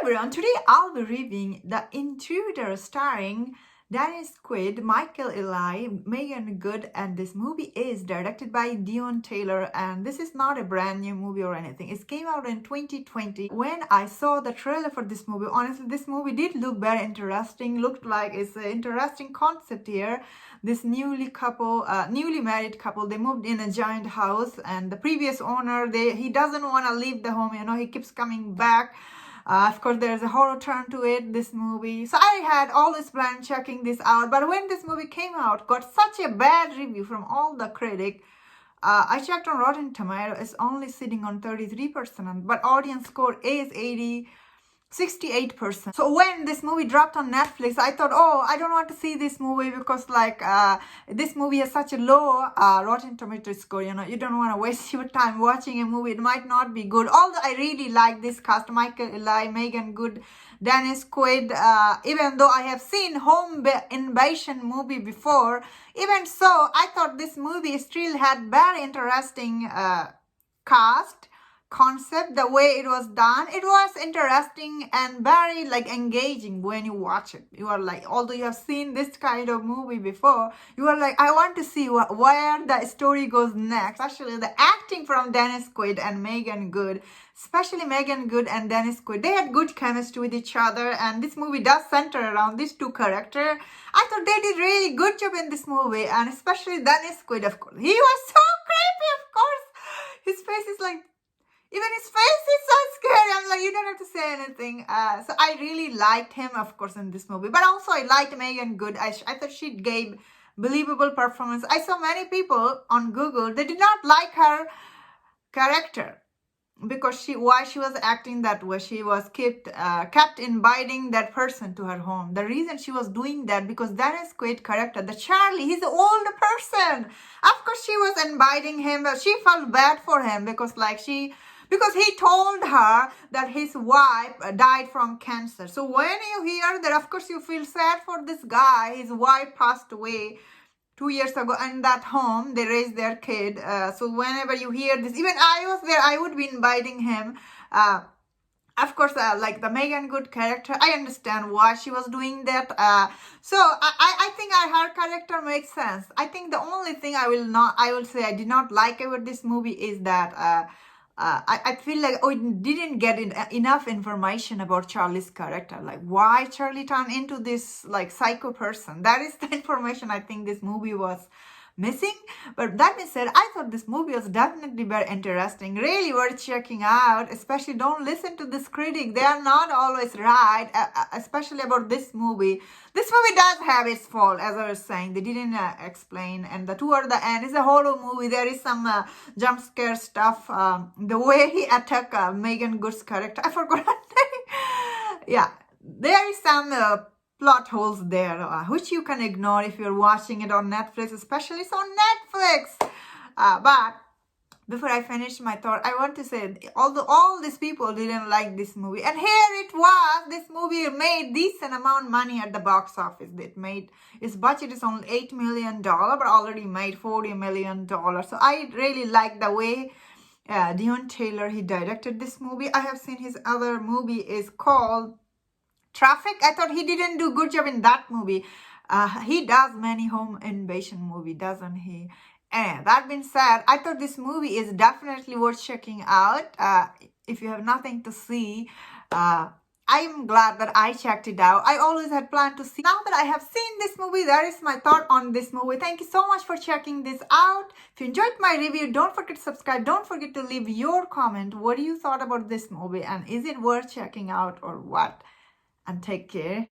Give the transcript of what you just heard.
everyone, today I'll be reviewing The Intruder starring Dennis Quaid, Michael Eli, Megan Good, and this movie is directed by Dion Taylor, and this is not a brand new movie or anything. It came out in 2020. When I saw the trailer for this movie, honestly, this movie did look very interesting. Looked like it's an interesting concept here. This newly married couple, they moved in a giant house, and the previous owner, he doesn't want to leave the home. He keeps coming back. Of course, there's a horror turn to it, this movie. So I had always planned checking this out. But when this movie came out, got such a bad review from all the critics. I checked on Rotten Tomatoes. It's only sitting on 33%. But audience score is 68%. So when this movie dropped on Netflix, I thought, oh, I don't want to see this movie because this movie has such a low Rotten Tomatoes score. You don't want to waste your time watching a movie. It might not be good. Although I really like this cast: Michael Eli, Megan Good, Dennis Quaid. Even though I have seen Home Invasion movie before, even so, I thought this movie still had very interesting cast. Concept, the way it was done, it was interesting and very engaging when you watch it. You are although you have seen this kind of movie before, you are I want to see where the story goes next. Actually, the acting from Dennis Quaid and Megan Good, especially Megan Good and Dennis Quaid, they had good chemistry with each other, and this movie does center around these two characters. I thought they did really good job in this movie, and especially Dennis Quaid, of course. He was so creepy, of course. His face is even his face is so scary. I'm you don't have to say anything. So I really liked him, of course, in this movie. But also I liked Megan Good. I thought she gave believable performance. I saw many people on Google, they did not like her character because why she was acting that way. She was kept inviting that person to her home. The reason she was doing that because Dennis Quaid character, the Charlie, he's an older person. Of course she was inviting him. She felt bad for him because he told her that his wife died from cancer. So when you hear that, of course you feel sad for this guy. His wife passed away 2 years ago in that home. They raised their kid. So whenever you hear this, even I was there, I would be inviting him. Of course, the Megan Good character, I understand why she was doing that. So I think her character makes sense. I think the only thing I will say I did not like about this movie is that I feel we didn't get enough information about Charlie's character, why Charlie turned into this psycho person. That is the information I think this movie was missing. But that being said, I thought this movie was definitely very interesting, really worth checking out. Especially don't listen to this critic, they are not always right, especially about this movie. This movie does have its fault, as I was saying. They didn't explain, and toward the end, it's a horror movie. There is some jump scare stuff. The way he attacked Megan Good's character, I forgot her name. Yeah, there is some plot holes there, which you can ignore if you're watching it on Netflix, especially it's on Netflix. But before I finish my thought, I want to say, although all these people didn't like this movie, and here it was, this movie made decent amount of money at the box office. Its budget is only $8 million, but already made $40 million. So I really like the way Dion Taylor, he directed this movie. I have seen his other movie is called Traffic. I thought he didn't do good job in that movie. He does many home invasion movie, doesn't he? And that being said, I thought this movie is definitely worth checking out. If you have nothing to see, I'm glad that I checked it out. I always had planned to see. Now that I have seen this movie, that is my thought on this movie. Thank you so much for checking this out. If you enjoyed my review, don't forget to subscribe. Don't forget to leave your comment. What do you thought about this movie? And is it worth checking out or what? And take care.